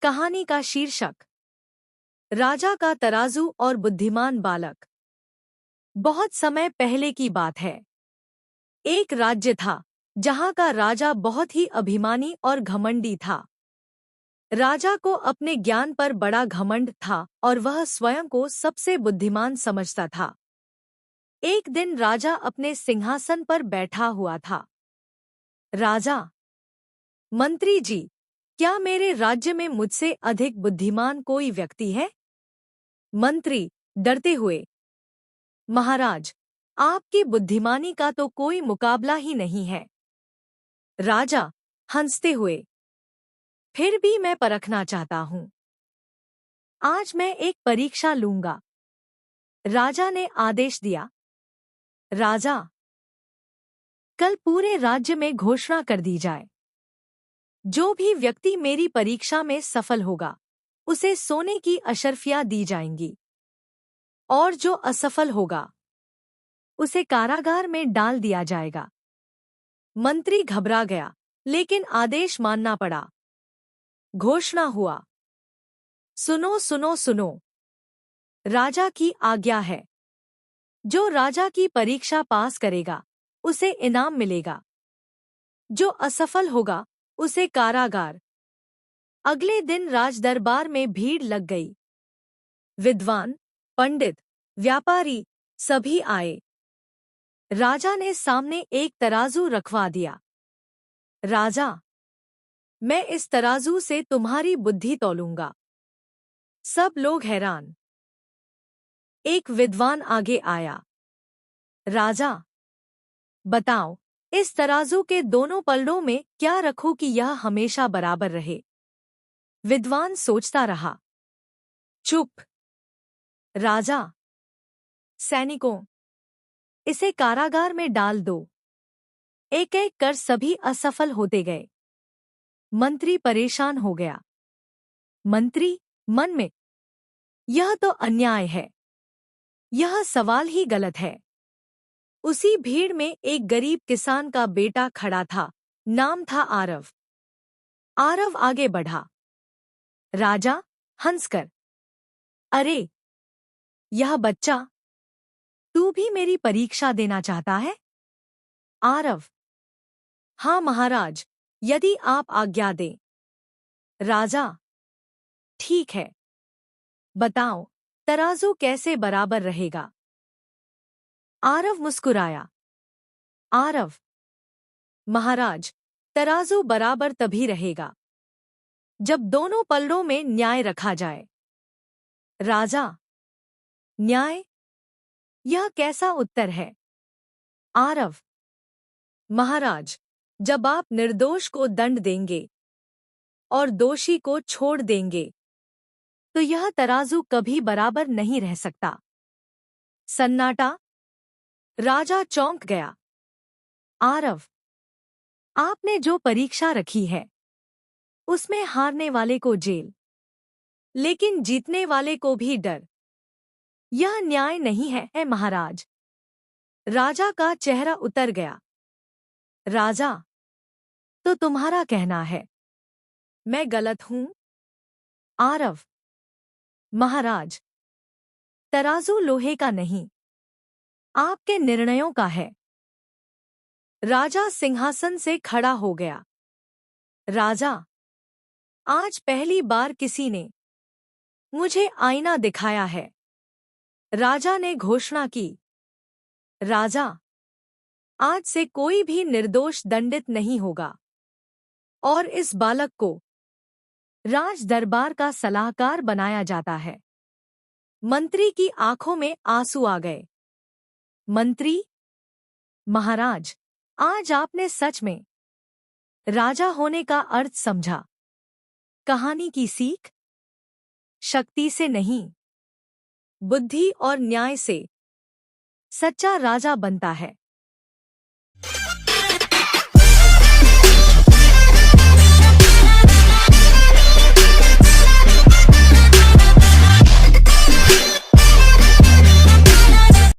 कहानी का शीर्षक राजा का तराजू और बुद्धिमान बालक। बहुत समय पहले की बात है। एक राज्य था जहां का राजा बहुत ही अभिमानी और घमंडी था। राजा को अपने ज्ञान पर बड़ा घमंड था और वह स्वयं को सबसे बुद्धिमान समझता था। एक दिन राजा अपने सिंहासन पर बैठा हुआ था। राजा, मंत्री जी, क्या मेरे राज्य में मुझसे अधिक बुद्धिमान कोई व्यक्ति है? मंत्री डरते हुए, महाराज, आपकी बुद्धिमानी का तो कोई मुकाबला ही नहीं है। राजा हंसते हुए, फिर भी मैं परखना चाहता हूं। आज मैं एक परीक्षा लूंगा। राजा ने आदेश दिया। राजा, कल पूरे राज्य में घोषणा कर दी जाए। जो भी व्यक्ति मेरी परीक्षा में सफल होगा उसे सोने की अशर्फियां दी जाएंगी, और जो असफल होगा उसे कारागार में डाल दिया जाएगा। मंत्री घबरा गया, लेकिन आदेश मानना पड़ा। घोषणा हुआ। सुनो सुनो सुनो, राजा की आज्ञा है। जो राजा की परीक्षा पास करेगा उसे इनाम मिलेगा। जो असफल होगा उसे कारागार। अगले दिन राजदरबार में भीड़ लग गई। विद्वान, पंडित, व्यापारी सभी आए। राजा ने सामने एक तराजू रखवा दिया। राजा, मैं इस तराजू से तुम्हारी बुद्धि तौलूंगा। सब लोग हैरान। एक विद्वान आगे आया। राजा, बताओ, इस तराजू के दोनों पलड़ों में क्या रखूं कि यह हमेशा बराबर रहे? विद्वान सोचता रहा। चुप। राजा, सैनिकों, इसे कारागार में डाल दो। एक एक कर सभी असफल होते गए। मंत्री परेशान हो गया। मंत्री मन में, यह तो अन्याय है। यह सवाल ही गलत है। उसी भीड़ में एक गरीब किसान का बेटा खड़ा था। नाम था आरव। आरव आगे बढ़ा। राजा हंसकर, अरे, यह बच्चा, तू भी मेरी परीक्षा देना चाहता है? आरव, हाँ महाराज, यदि आप आज्ञा दें। राजा, ठीक है, बताओ, तराजू कैसे बराबर रहेगा? आरव मुस्कुराया। आरव, महाराज, तराजू बराबर तभी रहेगा जब दोनों पलड़ों में न्याय रखा जाए। राजा, न्याय? यह कैसा उत्तर है? आरव, महाराज, जब आप निर्दोष को दंड देंगे और दोषी को छोड़ देंगे तो यह तराजू कभी बराबर नहीं रह सकता। सन्नाटा। राजा चौंक गया। आरव, आपने जो परीक्षा रखी है उसमें हारने वाले को जेल, लेकिन जीतने वाले को भी डर। यह न्याय नहीं है महाराज। राजा का चेहरा उतर गया। राजा, तो तुम्हारा कहना है मैं गलत हूं? आरव, महाराज, तराजू लोहे का नहीं, आपके निर्णयों का है। राजा सिंहासन से खड़ा हो गया। राजा, आज पहली बार किसी ने मुझे आईना दिखाया है। राजा ने घोषणा की। राजा, आज से कोई भी निर्दोष दंडित नहीं होगा और इस बालक को राज दरबार का सलाहकार बनाया जाता है। मंत्री की आंखों में आंसू आ गए। मंत्री, महाराज, आज आपने सच में राजा होने का अर्थ समझा। कहानी की सीख, शक्ति से नहीं, बुद्धि और न्याय से सच्चा राजा बनता है।